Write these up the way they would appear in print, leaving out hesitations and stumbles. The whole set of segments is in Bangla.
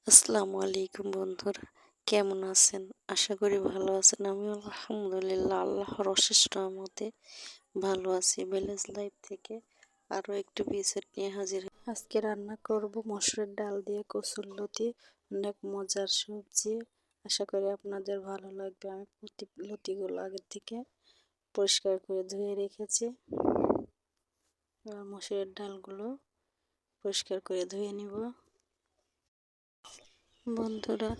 আসসালামু আলাইকুম বন্ধুরা, কেমন আছেন? আশা করি ভালো আছেন। আমি আলহামদুলিল্লাহ আল্লাহর অশেষ রহমতে ভালো আছি। ভিলেজ লাইফ থেকে আরও একটু এপিসোড নিয়ে হাজির। আজকে রান্না করব মসুরের ডাল দিয়ে কচুরলতি, অনেক মজার সবজি। আশা করি আপনাদের ভালো লাগবে। আমি লতিগুলো আগের থেকে পরিষ্কার করে ধুয়ে রেখেছি। এবার মসুরের ডালগুলো পরিষ্কার করে ধুয়ে নিব। বন্ধুরা,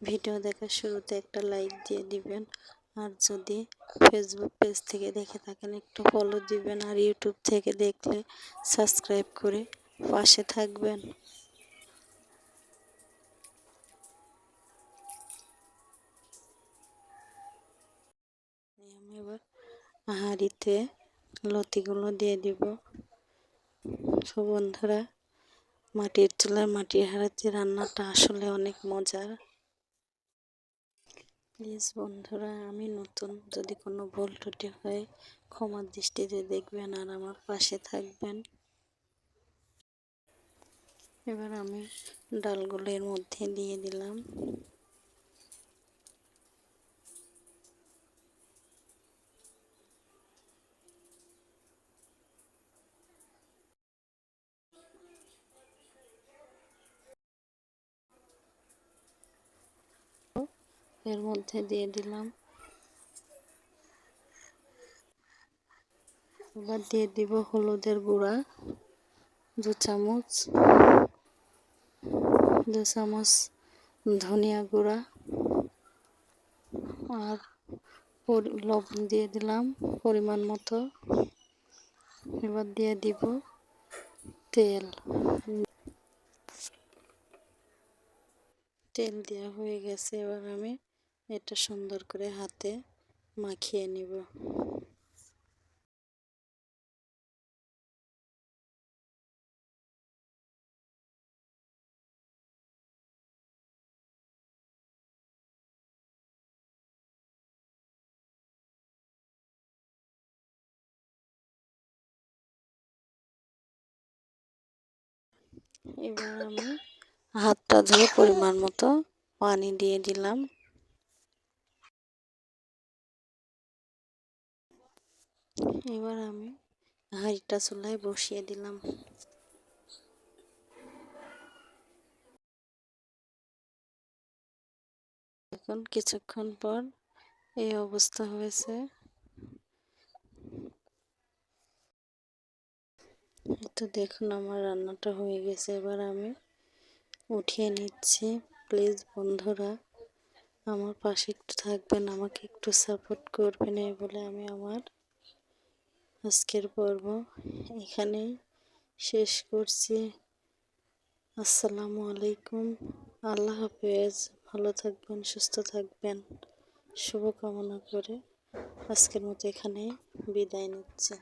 ভিডিও দেখার শুরুতে একটা লাইক দিয়ে দিবেন, আর যদি ফেসবুক পেজ থেকে দেখে থাকেন একটু ফলো দিবেন, আর ইউটিউব থেকে দেখলে সাবস্ক্রাইব করে পাশে থাকবেন। আমি এবার হাঁড়িতে লতিগুলো দিয়ে দিব। তো বন্ধুরা, মাটির চুলার মাটির হাঁড়িতে রান্নাটা আসলে অনেক মজার। প্লিজ বন্ধুরা, আমি নতুন, যদি কোনো ভুল ত্রুটি হয় ক্ষমার দৃষ্টিতে দেখবেন আর আমার পাশে থাকবেন। এবার আমি ডালগুলো এর মধ্যে দিয়ে দিলাম। এর মধ্যে দিয়ে দিলাম। এবার দিয়ে দিব হলুদের গুঁড়া 2 চামচ, 2 চামচ ধনিয়া গুঁড়া, আর লবণ দিয়ে দিলাম পরিমাণ মতো। এবার দিয়ে দিব তেল। তেল দেওয়া হয়ে গেছে। এবার আমি এটা সুন্দর করে হাতে মাখিয়ে নিব। এবার আমি হাতটা ধুয়ে পরিমাণ মতো পানি দিয়ে দিলাম। এবার আমি হাঁড়িটা চুলায় বসিয়ে দিলাম। এখন কিছুক্ষণ পর এই অবস্থা হয়েছে। তো দেখুন আমার রান্নাটা হয়ে গেছে। এবার আমি উঠিয়ে নিচ্ছি। প্লিজ বন্ধুরা, আমার পাশে একটু থাকবেন, আমাকে একটু সাপোর্ট করবেন, এই বলে আমি আমার আজকের পর্ব এখানেই শেষ করছি। আসসালামু আলাইকুম, আল্লাহ হাফেজ। ভালো থাকবেন, সুস্থ থাকবেন, শুভকামনা করে আজকের মতো এখানেই বিদায় নিচ্ছি।